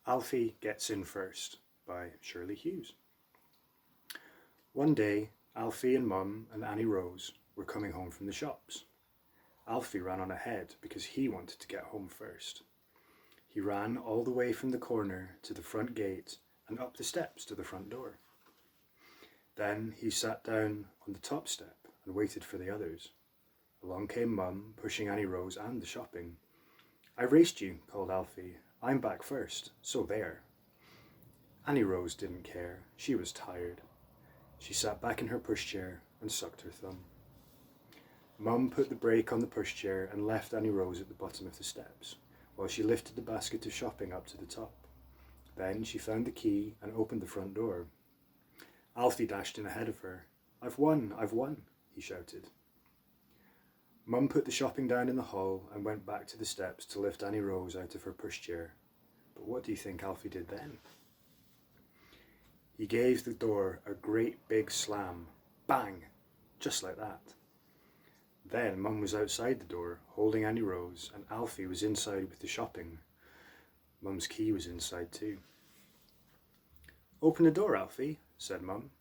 Alfie Gets In First by Shirley Hughes. One day, Alfie and Mum and Annie Rose were coming home from the shops. Alfie ran on ahead because he wanted to get home first. He ran all the way from the corner to the front gate and up the steps to the front door. Then he sat down on the top step and waited for the others. Along came Mum, pushing Annie Rose and the shopping. "I raced you," called Alfie. "I'm back first, so there." Annie Rose didn't care. She was tired. She sat back in her pushchair and sucked her thumb. Mum put the brake on the pushchair and left Annie Rose at the bottom of the steps, while she lifted the basket of shopping up to the top. Then she found the key and opened the front door. Alfie dashed in ahead of her. "I've won, I've won," he shouted. Mum put the shopping down in the hall and went back to the steps to lift Annie Rose out of her pushchair. But what do you think Alfie did then? He gave the door a great big slam. Bang! Just like that. Then Mum was outside the door, holding Annie Rose, and Alfie was inside with the shopping. Mum's key was inside too. "Open the door, Alfie," said Mum.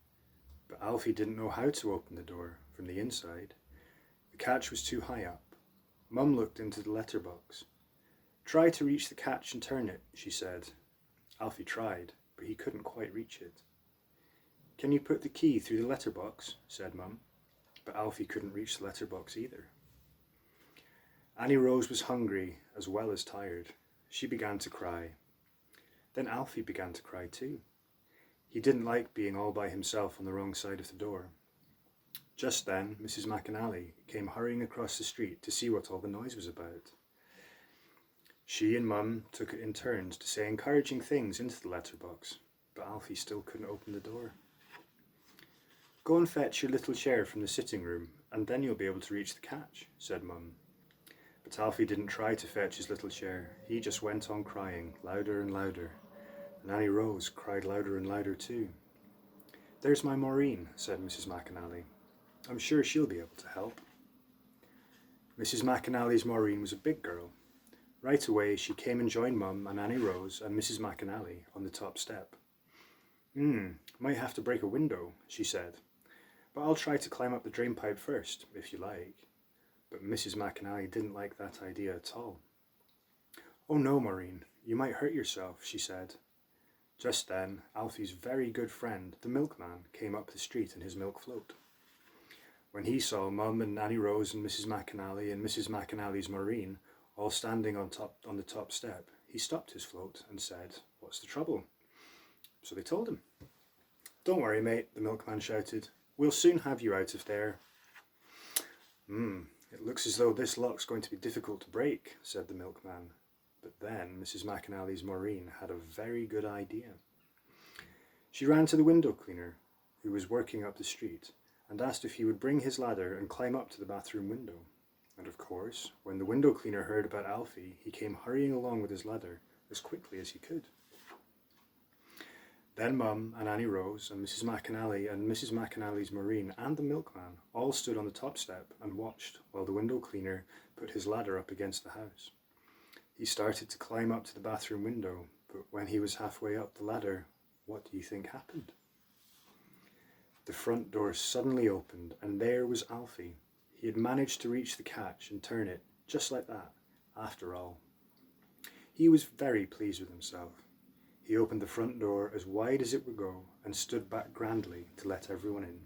But Alfie didn't know how to open the door from the inside. The catch was too high up. Mum looked into the letterbox. "Try to reach the catch and turn it," she said. Alfie tried, but he couldn't quite reach it. "Can you put the key through the letterbox?" said Mum. But Alfie couldn't reach the letterbox either. Annie Rose was hungry as well as tired. She began to cry. Then Alfie began to cry too. He didn't like being all by himself on the wrong side of the door. Just then, Mrs. McAnally came hurrying across the street to see what all the noise was about. She and Mum took it in turns to say encouraging things into the letterbox, but Alfie still couldn't open the door. "Go and fetch your little chair from the sitting room, and then you'll be able to reach the catch," said Mum. But Alfie didn't try to fetch his little chair. He just went on crying, louder and louder. And Annie Rose cried louder and louder too. "There's my Maureen," said Mrs. McAnally. "I'm sure she'll be able to help." Mrs. McAnally's Maureen was a big girl. Right away she came and joined Mum and Annie Rose and Mrs. McAnally on the top step. Might have to break a window," she said. "But I'll try to climb up the drain pipe first, if you like." But Mrs. McAnally didn't like that idea at all. "Oh no, Maureen, you might hurt yourself," she said. Just then, Alfie's very good friend, the milkman, came up the street in his milk float. When he saw Mum and Annie Rose and Mrs. McAnally and Mrs. McAnally's Maureen all standing on the top step, he stopped his float and said, "What's the trouble?" So they told him. "Don't worry, mate," the milkman shouted. "We'll soon have you out of there." It looks as though this lock's going to be difficult to break," said the milkman. But then Mrs. McAnally's Maureen had a very good idea. She ran to the window cleaner, who was working up the street, and asked if he would bring his ladder and climb up to the bathroom window. And of course, when the window cleaner heard about Alfie, he came hurrying along with his ladder as quickly as he could. Then Mum and Annie Rose and Mrs. McAnally and Mrs. McAnally's Maureen and the milkman all stood on the top step and watched while the window cleaner put his ladder up against the house. He started to climb up to the bathroom window, but when he was halfway up the ladder, what do you think happened? The front door suddenly opened, and there was Alfie. He had managed to reach the catch and turn it, just like that, after all. He was very pleased with himself. He opened the front door as wide as it would go and stood back grandly to let everyone in.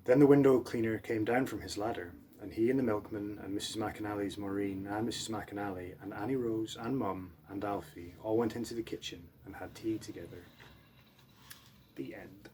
Then the window cleaner came down from his ladder, and he and the milkman and Mrs. McAnally's Maureen and Mrs. McAnally and Annie Rose and Mum and Alfie all went into the kitchen and had tea together. The end.